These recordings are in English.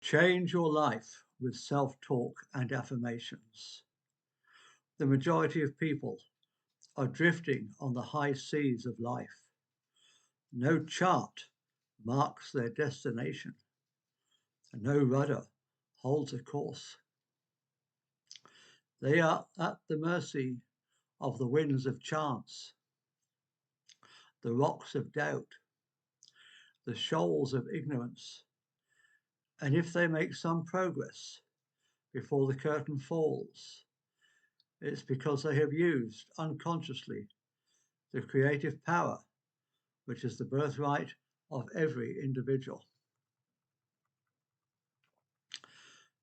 Change your life with self-talk and affirmations. The majority of people are drifting on the high seas of life. No chart marks their destination, and no rudder holds a course. They are at the mercy of the winds of chance, the rocks of doubt, the shoals of ignorance, and if they make some progress before the curtain falls, it's because they have used unconsciously the creative power which is the birthright of every individual.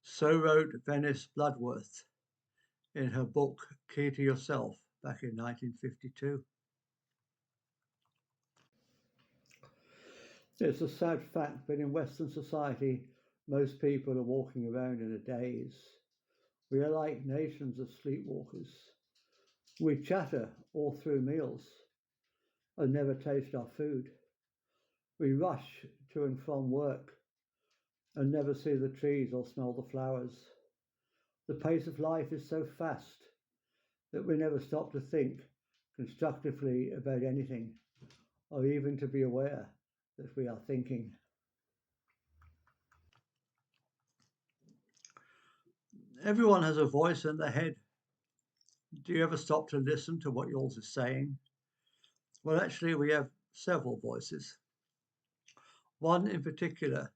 So wrote Venice Bloodworth in her book Key to Yourself back in 1952. It's a sad fact, but in Western society, most people are walking around in a daze. We are like nations of sleepwalkers. We chatter all through meals and never taste our food. We rush to and from work and never see the trees or smell the flowers. The pace of life is so fast that we never stop to think constructively about anything, or even to be aware that we are thinking. Everyone has a voice in their head. Do you ever stop to listen to what yours is saying? Well, actually, we have several voices. One in particular,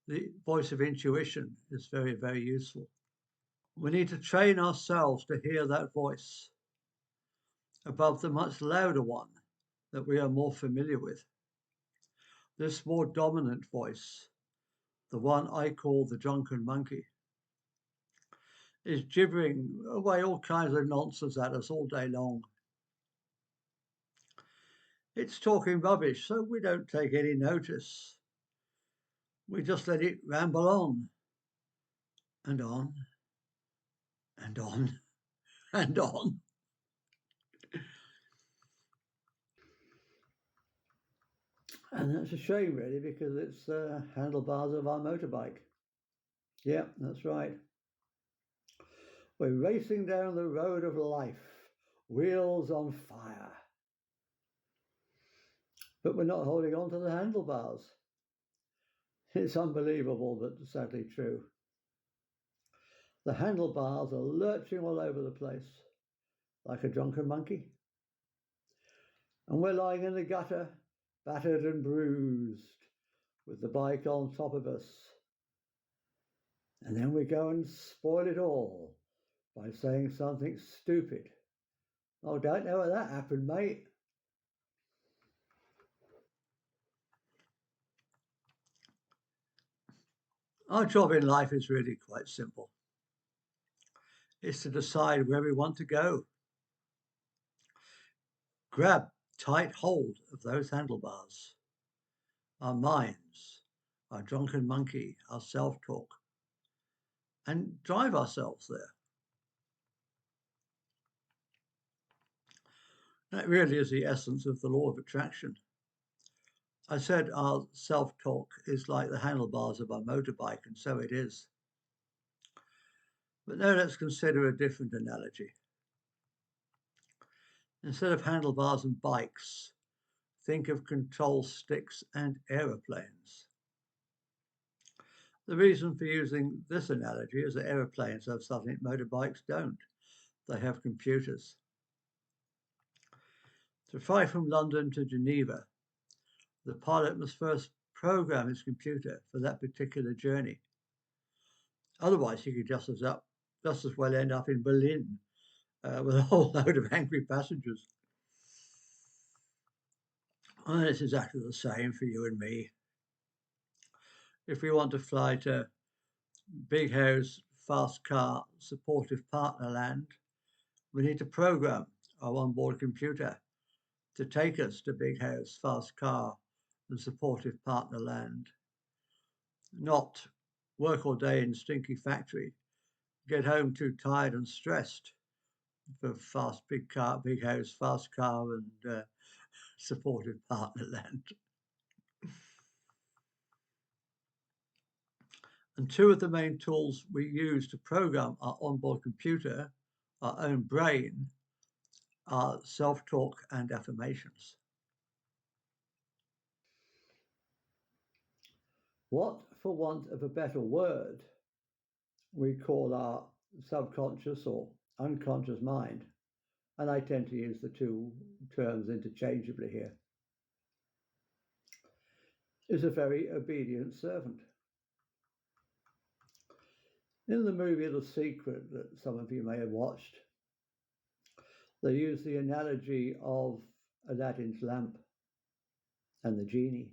the voice of intuition, is very, very useful. We need to train ourselves to hear that voice above the much louder one that we are more familiar with. This more dominant voice, the one I call the drunken monkey, is gibbering away all kinds of nonsense at us all day long. It's talking rubbish, so we don't take any notice. We just let it ramble on and on and on and on. And that's a shame, really, because it's the handlebars of our motorbike. Yeah, that's right. We're racing down the road of life, wheels on fire. But we're not holding on to the handlebars. It's unbelievable, but sadly true. The handlebars are lurching all over the place, like a drunken monkey. And we're lying in the gutter, battered and bruised, with the bike on top of us. And then we go and spoil it all by saying something stupid. Oh, don't know how that happened, mate. Our job in life is really quite simple. It's to decide where we want to go. Grab tight hold of those handlebars. Our minds, our drunken monkey, our self-talk, and drive ourselves there. That really is the essence of the law of attraction. I said our self-talk is like the handlebars of our motorbike, and so it is. But now let's consider a different analogy. Instead of handlebars and bikes, think of control sticks and aeroplanes. The reason for using this analogy is that aeroplanes have something motorbikes don't. They have computers. To fly from London to Geneva, the pilot must first program his computer for that particular journey. Otherwise, he could just as well end up in Berlin with a whole load of angry passengers. And it's exactly the same for you and me. If we want to fly to big house, fast car, supportive partner land, we need to program our onboard computer to take us to big house, fast car, and supportive partner land. Not work all day in stinky factory, get home too tired and stressed for fast big car, big house, fast car, and supportive partner land. And two of the main tools we use to program our onboard computer, our own brain, are Self Talk and Affirmations. What, for want of a better word, we call our subconscious or unconscious mind, and I tend to use the two terms interchangeably here, is a very obedient servant. In the movie The Secret that some of you may have watched, they use the analogy of Aladdin's lamp and the genie.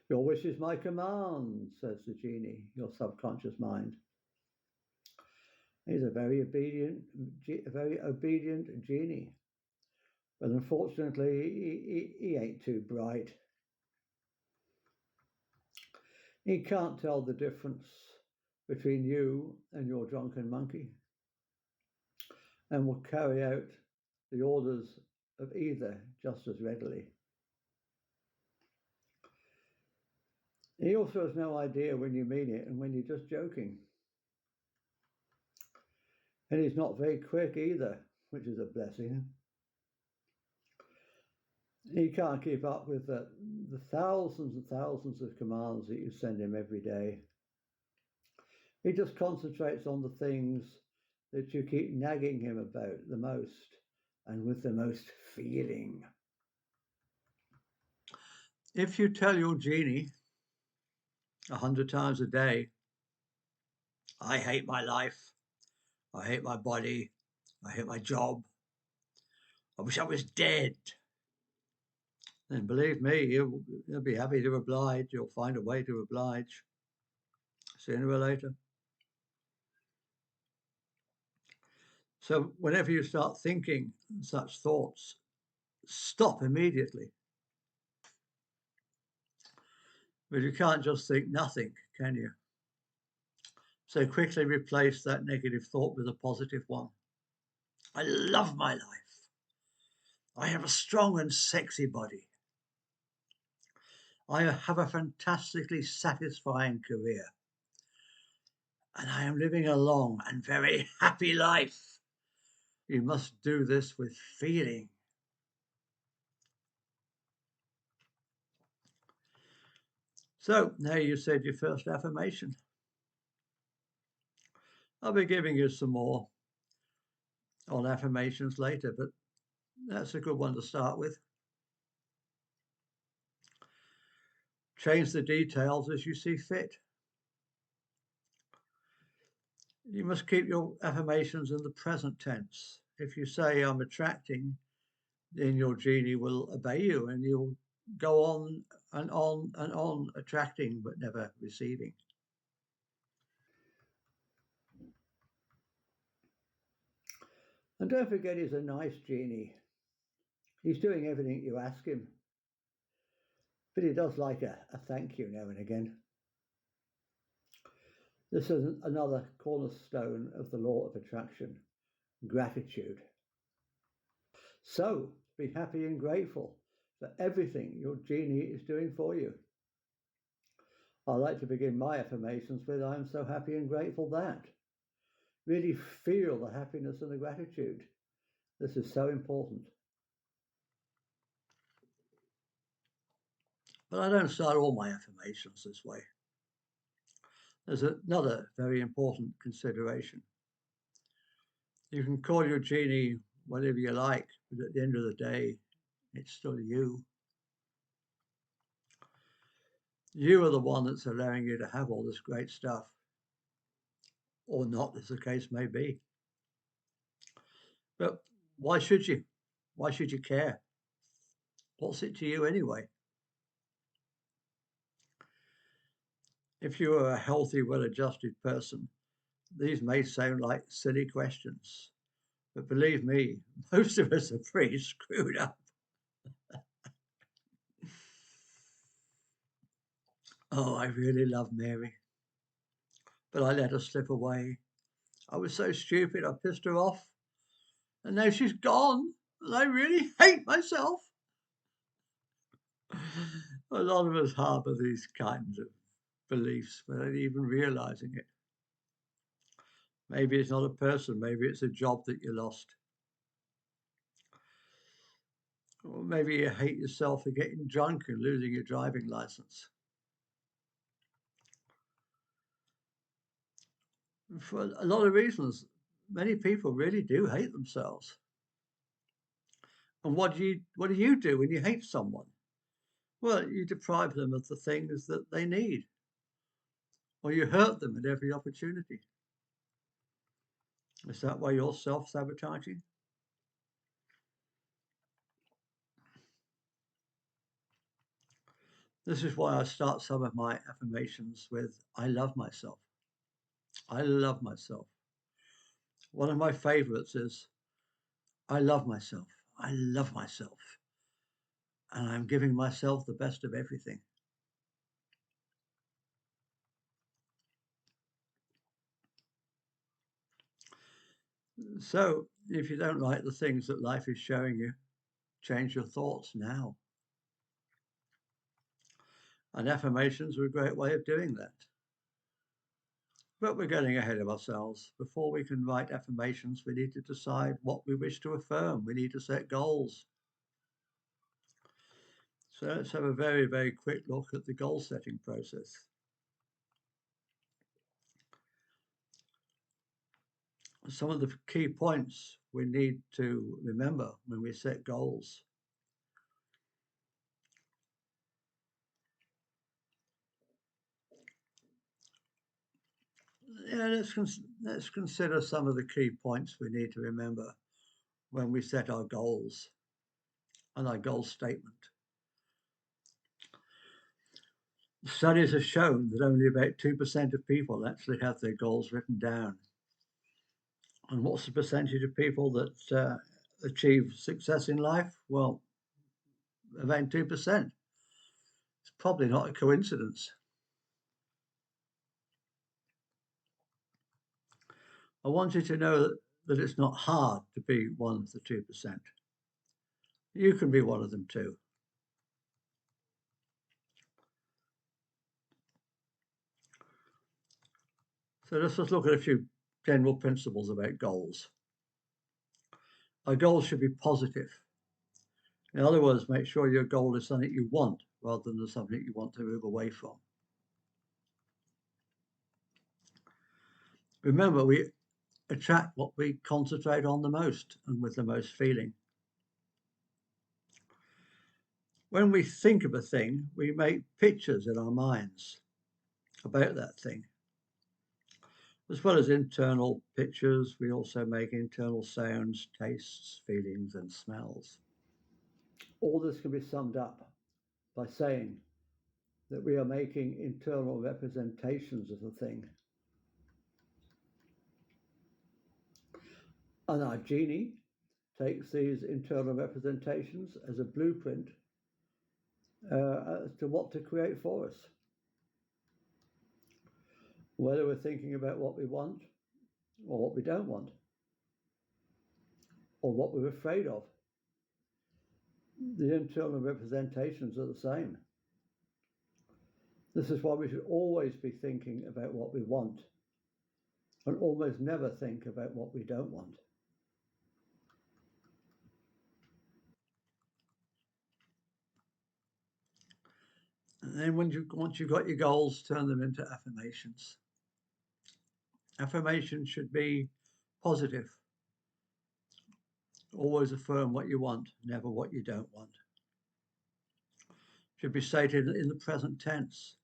Your wish is my command, says the genie, your subconscious mind. He's a very obedient genie. But unfortunately, he ain't too bright. He can't tell the difference between you and your drunken monkey, and will carry out the orders of either just as readily. He also has no idea when you mean it and when you're just joking. And he's not very quick either, which is a blessing. He can't keep up with the thousands and thousands of commands that you send him every day. He just concentrates on the things that you keep nagging him about the most and with the most feeling. If you tell your genie 100 times a day, I hate my life, I hate my body, I hate my job, I wish I was dead, then believe me, you'll be happy to oblige. You'll find a way to oblige sooner or later. So whenever you start thinking such thoughts, stop immediately. But you can't just think nothing, can you? So quickly replace that negative thought with a positive one. I love my life. I have a strong and sexy body. I have a fantastically satisfying career. And I am living a long and very happy life. You must do this with feeling. So now you said your first affirmation. I'll be giving you some more on affirmations later, but that's a good one to start with. Change the details as you see fit. You must keep your affirmations in the present tense. If you say, I'm attracting, then your genie will obey you and you'll go on and on and on attracting but never receiving. And don't forget, he's a nice genie. He's doing everything you ask him. But he does like a thank you now and again. This is another cornerstone of the law of attraction, gratitude. So be happy and grateful for everything your genie is doing for you. I like to begin my affirmations with, I'm so happy and grateful that. Really feel the happiness and the gratitude. This is so important. But I don't start all my affirmations this way. There's another very important consideration. You can call your genie whatever you like, but at the end of the day, it's still you. You are the one that's allowing you to have all this great stuff, or not, as the case may be. But why should you? Why should you care? What's it to you anyway? If you are a healthy, well-adjusted person, these may sound like silly questions, but believe me, most of us are pretty screwed up. Oh, I really love Mary, but I let her slip away. I was so stupid, I pissed her off, and now she's gone, and I really hate myself. A lot of us harbour these kinds of beliefs without even realizing it. Maybe it's not a person, maybe it's a job that you lost. Or maybe you hate yourself for getting drunk and losing your driving license. For a lot of reasons, many people really do hate themselves. And what do you do when you hate someone? Well, you deprive them of the things that they need, or you hurt them at every opportunity. Is that why you're self-sabotaging? This is why I start some of my affirmations with, I love myself. I love myself. One of my favorites is, I love myself. I love myself. And I'm giving myself the best of everything. So, if you don't like the things that life is showing you, change your thoughts now. And affirmations are a great way of doing that. But we're getting ahead of ourselves. Before we can write affirmations, we need to decide what we wish to affirm. We need to set goals. So let's have a very, very quick look at the goal setting process. Some of the key points we need to remember when we set goals. Yeah, let's consider some of the key points we need to remember when we set our goals and our goal statement. Studies have shown that only about 2% of people actually have their goals written down. And what's the percentage of people that achieve success in life? Well, around 2%. It's probably not a coincidence. I want you to know that it's not hard to be one of the 2%. You can be one of them too. So let's just look at a few general principles about goals. Our goals should be positive. In other words, make sure your goal is something you want rather than something you want to move away from. Remember, we attract what we concentrate on the most and with the most feeling. When we think of a thing, we make pictures in our minds about that thing. As well as internal pictures, we also make internal sounds, tastes, feelings, and smells. All this can be summed up by saying that we are making internal representations of the thing. And our genie takes these internal representations as a blueprint as to what to create for us. Whether we're thinking about what we want or what we don't want, or what we're afraid of, the internal representations are the same. This is why we should always be thinking about what we want and almost never think about what we don't want. And then once you've got your goals, turn them into affirmations. Affirmation should be positive. Always affirm what you want, never what you don't want. Should be stated in the present tense.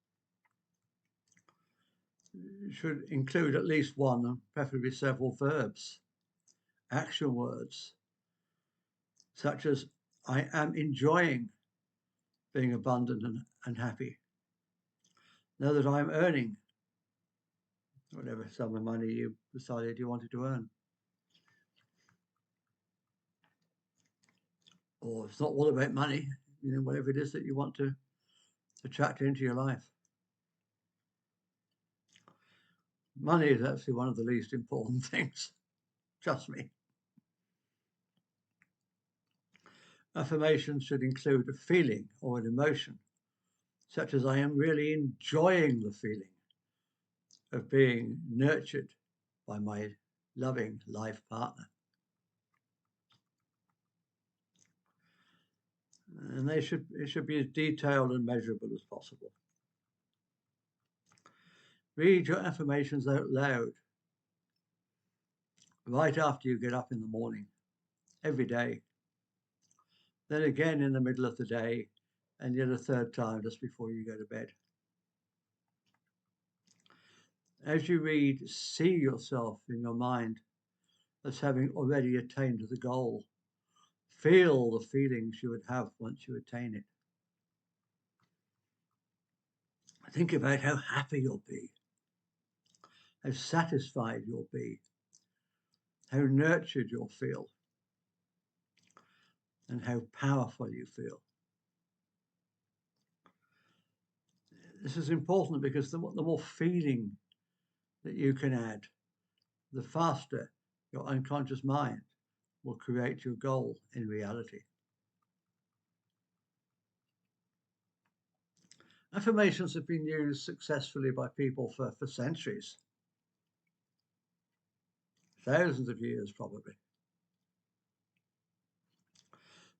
Should include at least one, preferably several verbs, action words, such as I am enjoying being abundant and happy. Know that I'm earning whatever sum of money you decided you wanted to earn. Or it's not all about money, whatever it is that you want to attract into your life. Money is actually one of the least important things. Trust me. Affirmations should include a feeling or an emotion such as I am really enjoying the feeling of being nurtured by my loving life partner. And it should be as detailed and measurable as possible. Read your affirmations out loud right after you get up in the morning, every day. Then again in the middle of the day, and yet a third time just before you go to bed. As you read, see yourself in your mind as having already attained the goal. Feel the feelings you would have once you attain it. Think about how happy you'll be, how satisfied you'll be, how nurtured you'll feel, and how powerful you feel. This is important because the more feeling that you can add, the faster your unconscious mind will create your goal in reality. Affirmations have been used successfully by people for centuries, thousands of years probably.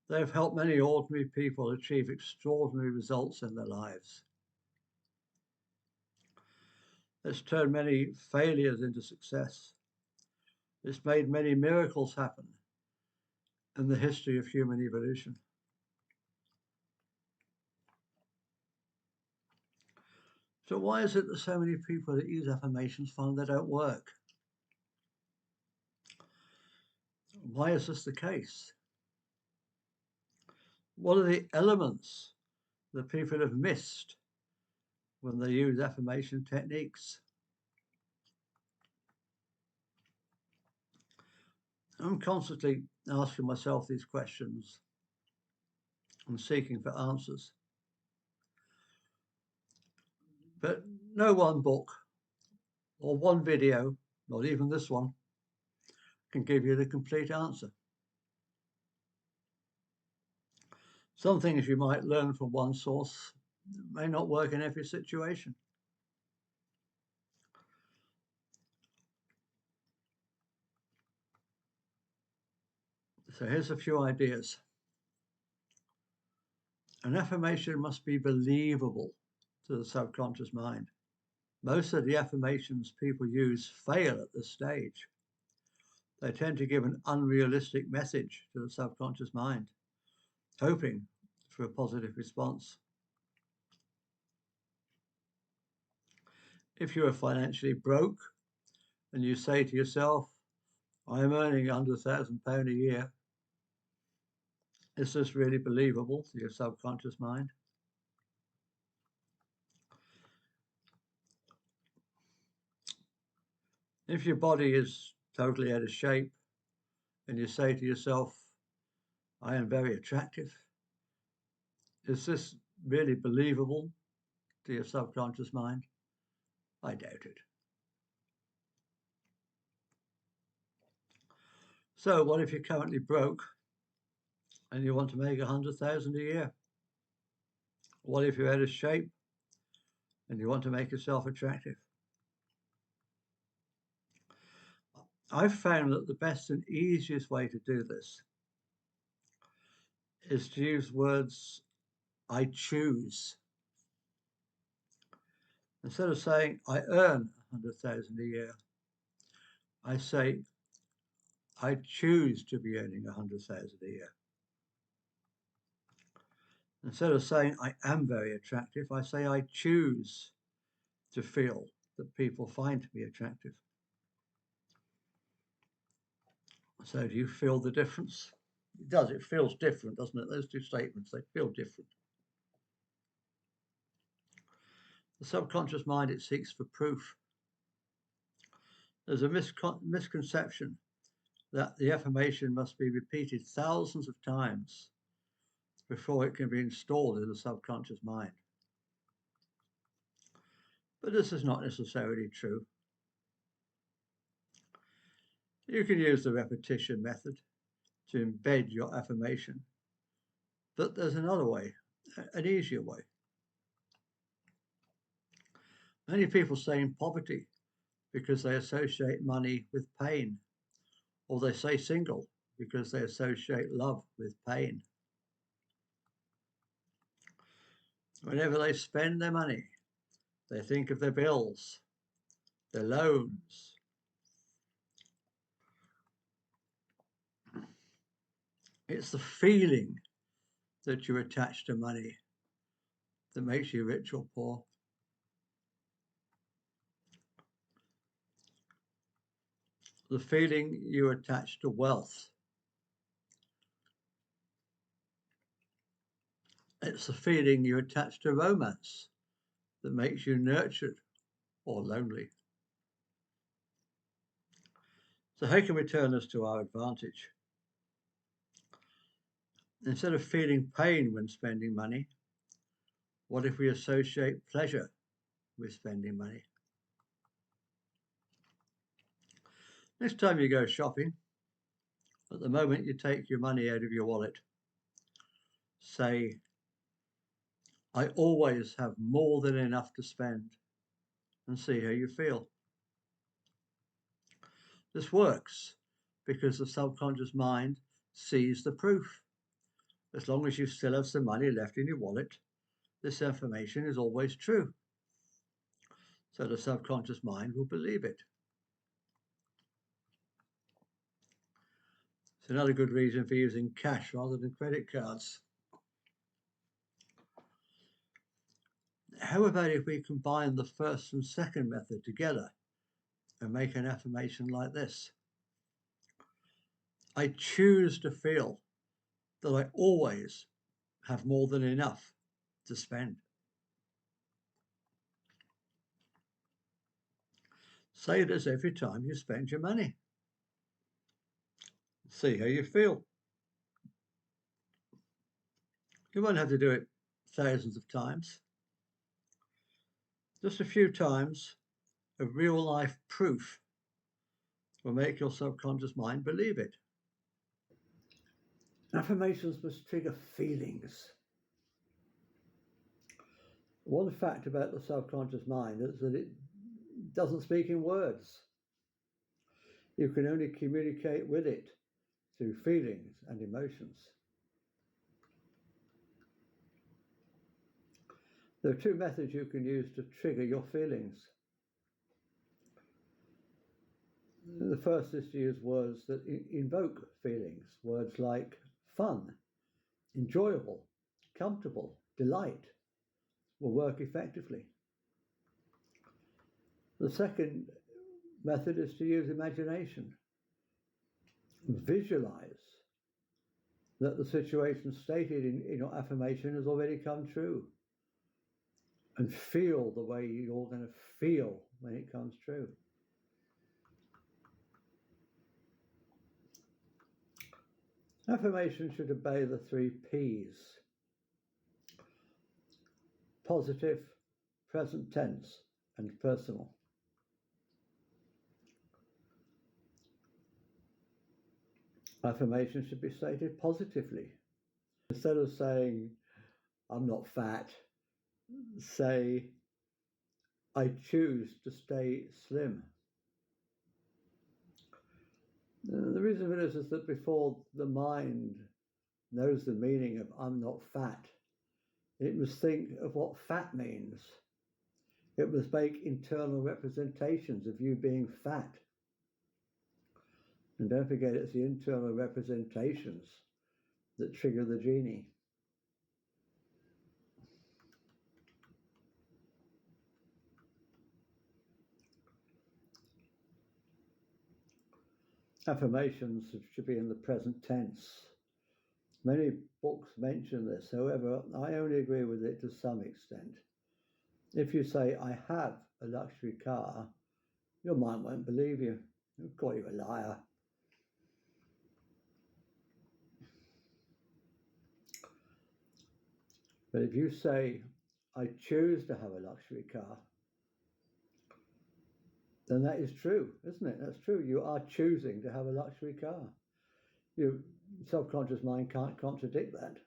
They've helped many ordinary people achieve extraordinary results in their lives. It's turned many failures into success. It's made many miracles happen in the history of human evolution. So why is it that so many people that use affirmations find they don't work? Why is this the case? What are the elements that people have missed when they use affirmation techniques? I'm constantly asking myself these questions and seeking for answers. But no one book or one video, not even this one, can give you the complete answer. Some things you might learn from one source may not work in every situation. So here's a few ideas. An affirmation must be believable to the subconscious mind. Most of the affirmations people use fail at this stage. They tend to give an unrealistic message to the subconscious mind, hoping for a positive response. If you are financially broke and you say to yourself, I am earning £100,000 a year, is this really believable to your subconscious mind? If your body is totally out of shape and you say to yourself, I am very attractive, is this really believable to your subconscious mind? I doubt it. So what if you're currently broke and you want to make 100,000 a year? What if you're out of shape and you want to make yourself attractive? I've found that the best and easiest way to do this is to use words, I choose. Instead of saying, I earn 100,000 a year, I say, I choose to be earning 100,000 a year. Instead of saying, I am very attractive, I say, I choose to feel that people find me attractive. So do you feel the difference? It does. It feels different, doesn't it? Those two statements, they feel different. The subconscious mind, it seeks for proof. There's a misconception that the affirmation must be repeated thousands of times before it can be installed in the subconscious mind. But this is not necessarily true. You can use the repetition method to embed your affirmation. But there's another way, an easier way. Many people stay in poverty because they associate money with pain, or they stay single because they associate love with pain. Whenever they spend their money, they think of their bills, their loans. It's the feeling that you attach to money that makes you rich or poor. The feeling you attach to wealth. It's the feeling you attach to romance that makes you nurtured or lonely. So how can we turn this to our advantage? Instead of feeling pain when spending money, what if we associate pleasure with spending money? Next time you go shopping, at the moment you take your money out of your wallet, say, I always have more than enough to spend, and see how you feel. This works because the subconscious mind sees the proof. As long as you still have some money left in your wallet, this information is always true. So the subconscious mind will believe it. It's another good reason for using cash rather than credit cards. How about if we combine the first and second method together and make an affirmation like this? I choose to feel that I always have more than enough to spend. Say this every time you spend your money. See how you feel. You won't have to do it thousands of times. Just a few times of real life proof will make your subconscious mind believe it. Affirmations must trigger feelings. One fact about the subconscious mind is that it doesn't speak in words. You can only communicate with it through feelings and emotions. There are two methods you can use to trigger your feelings. The first is to use words that invoke feelings. Words like fun, enjoyable, comfortable, delight will work effectively. The second method is to use imagination. Visualize that the situation stated in your affirmation has already come true, and feel the way you're going to feel when it comes true. Affirmation should obey the 3 P's: positive, present tense, and personal. Affirmation should be stated positively. Instead of saying, I'm not fat, say, I choose to stay slim. The reason for this is that before the mind knows the meaning of I'm not fat, it must think of what fat means. It must make internal representations of you being fat. And don't forget, it's the internal representations that trigger the genie. Affirmations should be in the present tense. Many books mention this, however, I only agree with it to some extent. If you say, I have a luxury car, your mind won't believe you. It'll call you a liar. But if you say, I choose to have a luxury car, then that is true, isn't it? That's true. You are choosing to have a luxury car. Your subconscious mind can't contradict that.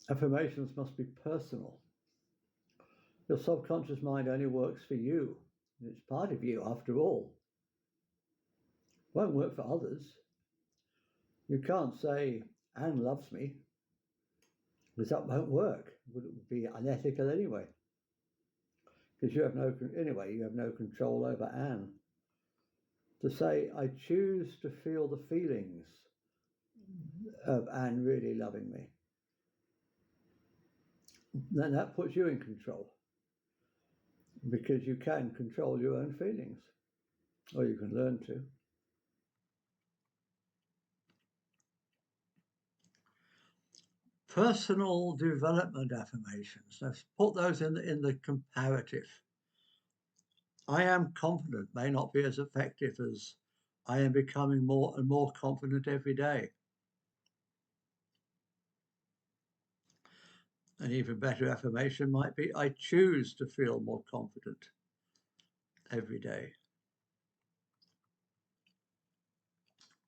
Affirmations must be personal. Your subconscious mind only works for you. It's part of you after all. It won't work for others. You can't say, Anne loves me, because that won't work. It would be unethical anyway. Because you have no control over Anne. To say, I choose to feel the feelings of Anne really loving me, then that puts you in control. Because you can control your own feelings, or you can learn to. Personal development affirmations. Let's put those in the comparative. I am confident may not be as effective as I am becoming more and more confident every day. An even better affirmation might be, I choose to feel more confident every day.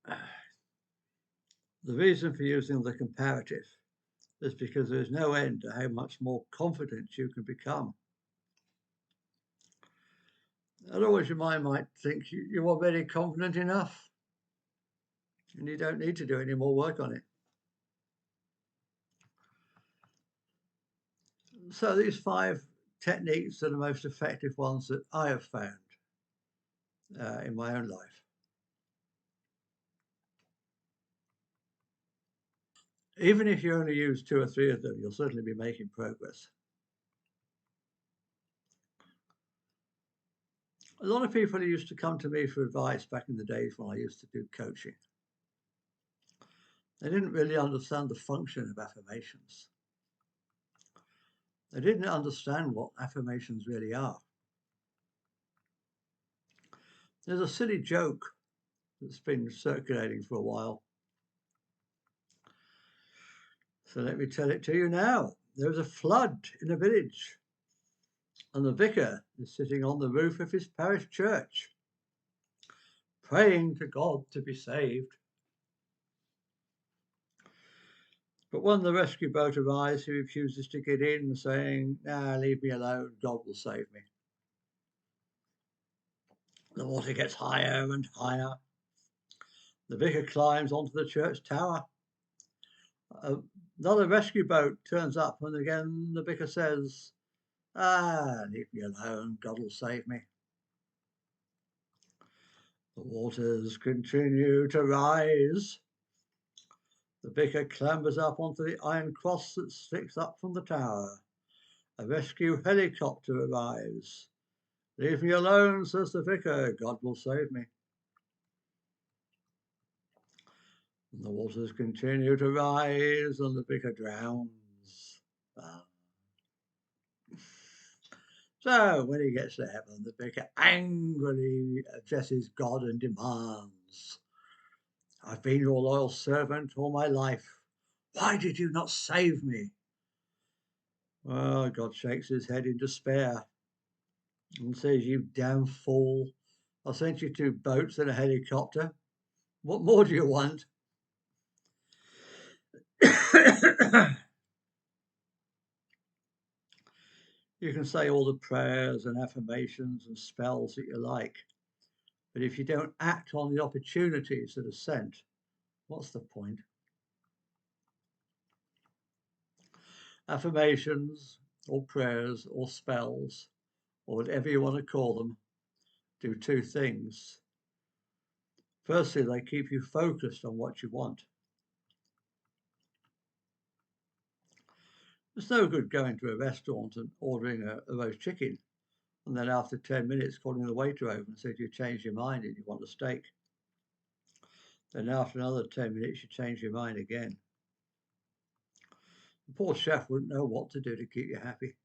The reason for using the comparative is because there's no end to how much more confident you can become. Otherwise, your mind might think you're already confident enough and you don't need to do any more work on it. So these 5 techniques are the most effective ones that I have found in my own life. Even if you only use 2 or 3 of them, you'll certainly be making progress. A lot of people used to come to me for advice back in the days when I used to do coaching. They didn't really understand the function of affirmations. They didn't understand what affirmations really are. There's a silly joke that's been circulating for a while. So let me tell it to you now. There was a flood in a village, and the vicar is sitting on the roof of his parish church, praying to God to be saved. But when the rescue boat arrives, he refuses to get in, saying, "Nah, leave me alone, God will save me." The water gets higher and higher. The vicar climbs onto the church tower. Another rescue boat turns up, and again the vicar says, "Leave me alone, God will save me." The waters continue to rise. The vicar clambers up onto the iron cross that sticks up from the tower. A rescue helicopter arrives. "Leave me alone," says the vicar, "God will save me." And the waters continue to rise and the vicar drowns. So when he gets to heaven, the vicar angrily addresses God and demands, "I've been your loyal servant all my life. Why did you not save me?" Well, God shakes his head in despair and says, "You damn fool. I sent you 2 boats and a helicopter. What more do you want?" You can say all the prayers and affirmations and spells that you like, but if you don't act on the opportunities that are sent, what's the point? Affirmations or prayers or spells, or whatever you want to call them, do 2 things. Firstly, they keep you focused on what you want. It's no good going to a restaurant and ordering a roast chicken, and then after 10 minutes calling the waiter over and saying you changed your mind and you want a steak. Then after another 10 minutes, you change your mind again. The poor chef wouldn't know what to do to keep you happy.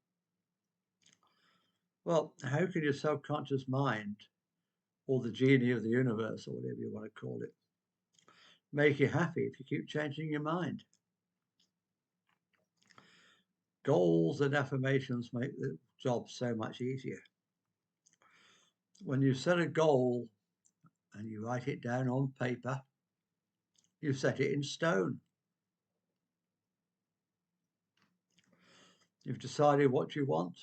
Well, how can your subconscious mind, or the genie of the universe, or whatever you want to call it, make you happy if you keep changing your mind? Goals and affirmations make the job so much easier. When you set a goal and you write it down on paper, you set it in stone. You've decided what you want,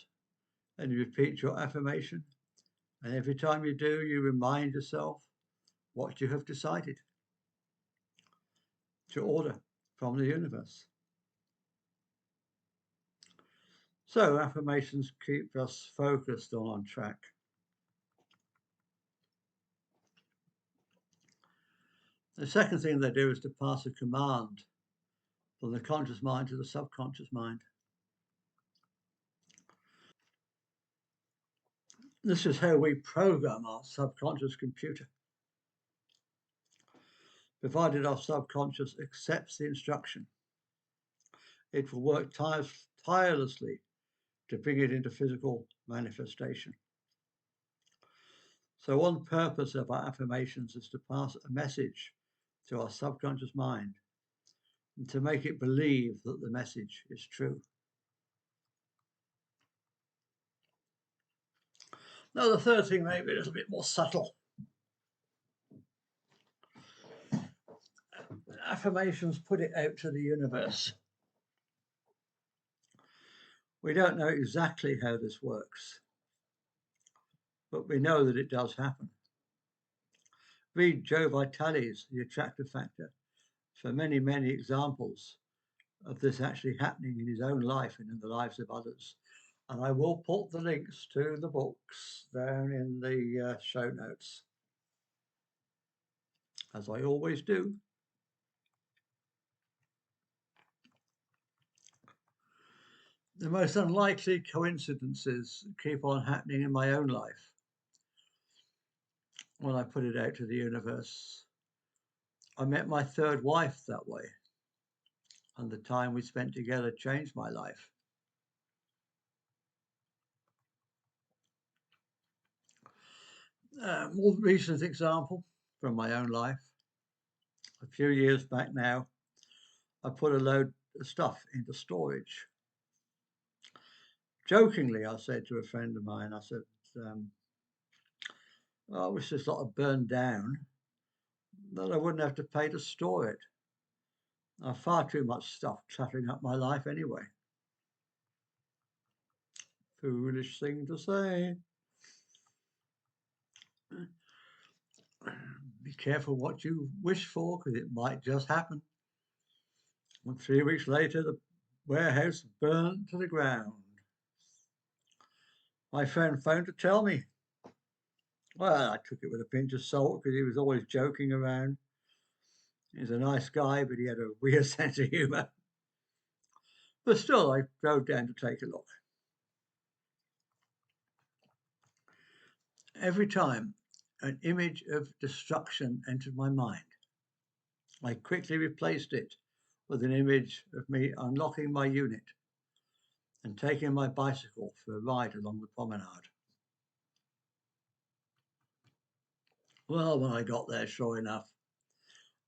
and you repeat your affirmation. And every time you do, you remind yourself what you have decided to order from the universe. So affirmations keep us focused on track. The second thing they do is to pass a command from the conscious mind to the subconscious mind. This is how we program our subconscious computer. Provided our subconscious accepts the instruction, it will work tirelessly to bring it into physical manifestation. So one purpose of our affirmations is to pass a message to our subconscious mind and to make it believe that the message is true. Now, the third thing may be a little bit more subtle. Affirmations put it out to the universe. We don't know exactly how this works, but we know that it does happen. Read Joe Vitale's The Attractor Factor for many, many examples of this actually happening in his own life and in the lives of others. And I will put the links to the books down in the show notes, as I always do. The most unlikely coincidences keep on happening in my own life when I put it out to the universe. I met my third wife that way, and the time we spent together changed my life. More recent example from my own life. A few years back now, I put a load of stuff into storage. Jokingly, I said to a friend of mine, I said, I wish this lot had burned down, that I wouldn't have to pay to store it. I have far too much stuff cluttering up my life anyway. Foolish thing to say. Be careful what you wish for, because it might just happen. And 3 weeks later, the warehouse burnt to the ground. My friend phoned to tell me. Well, I took it with a pinch of salt because he was always joking around. He's a nice guy, but he had a weird sense of humour. But still, I drove down to take a look. Every time an image of destruction entered my mind, I quickly replaced it with an image of me unlocking my unit and taking my bicycle for a ride along the promenade. Well, when I got there, sure enough,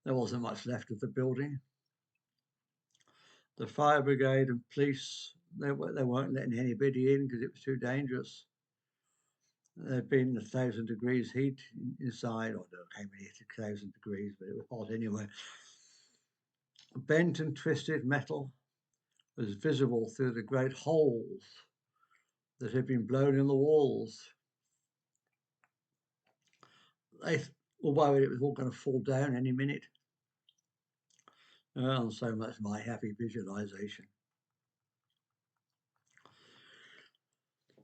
there wasn't much left of the building. The fire brigade and police, they weren't letting anybody in because it was too dangerous. There'd been 1,000 degrees heat inside, or it came in 1,000 degrees, but it was hot anyway. Bent and twisted metal was visible through the great holes that had been blown in the walls. They were worried it was all going to fall down any minute. And so much my happy visualization.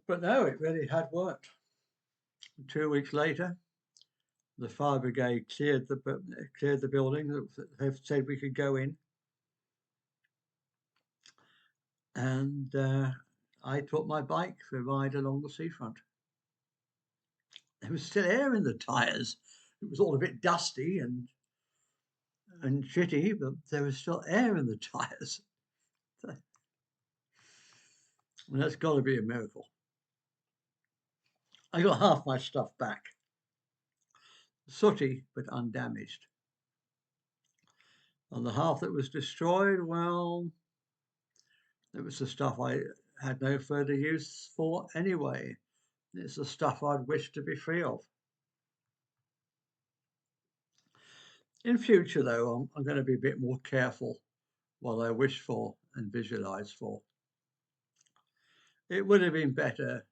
But no, it really had worked. 2 weeks later, the fire brigade cleared the building. They said we could go in. And I took my bike for a ride along the seafront. There was still air in the tyres. It was all a bit dusty and shitty, but there was still air in the tyres. And that's got to be a miracle. I got half my stuff back. Sooty, but undamaged. And the half that was destroyed, well, it was the stuff I had no further use for anyway. It's the stuff I'd wish to be free of. In future, though, I'm going to be a bit more careful what I wish for and visualize for. It would have been better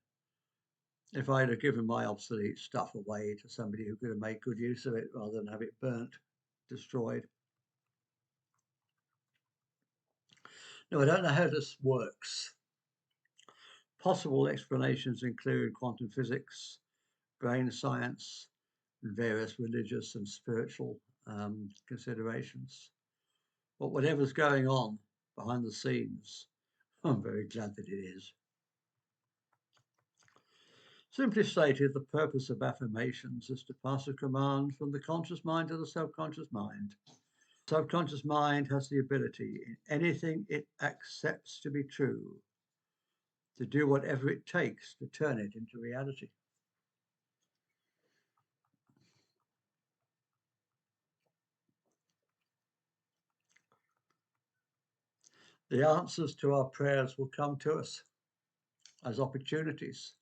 if I'd have given my obsolete stuff away to somebody who could have made good use of it rather than have it burnt, destroyed. Now, I don't know how this works. Possible explanations include quantum physics, brain science, and various religious and spiritual considerations. But whatever's going on behind the scenes, I'm very glad that it is. Simply stated, the purpose of affirmations is to pass a command from the conscious mind to the subconscious mind. The subconscious mind has the ability, in anything it accepts to be true, to do whatever it takes to turn it into reality. The answers to our prayers will come to us as opportunities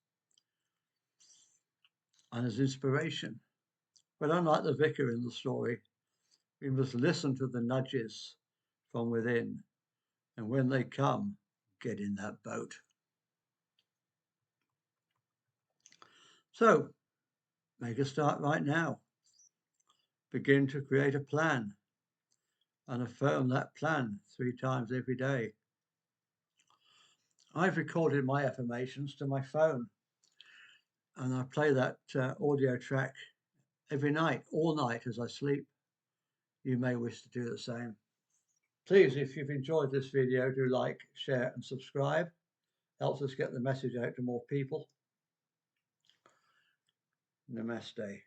and as inspiration. But unlike the vicar in the story, we must listen to the nudges from within, and when they come, get in that boat. So, make a start right now. Begin to create a plan and affirm that plan 3 times every day. I've recorded my affirmations to my phone, and I play that audio track every night, all night as I sleep. You may wish to do the same. Please, if you've enjoyed this video, do like, share and subscribe. Helps us get the message out to more people. Namaste.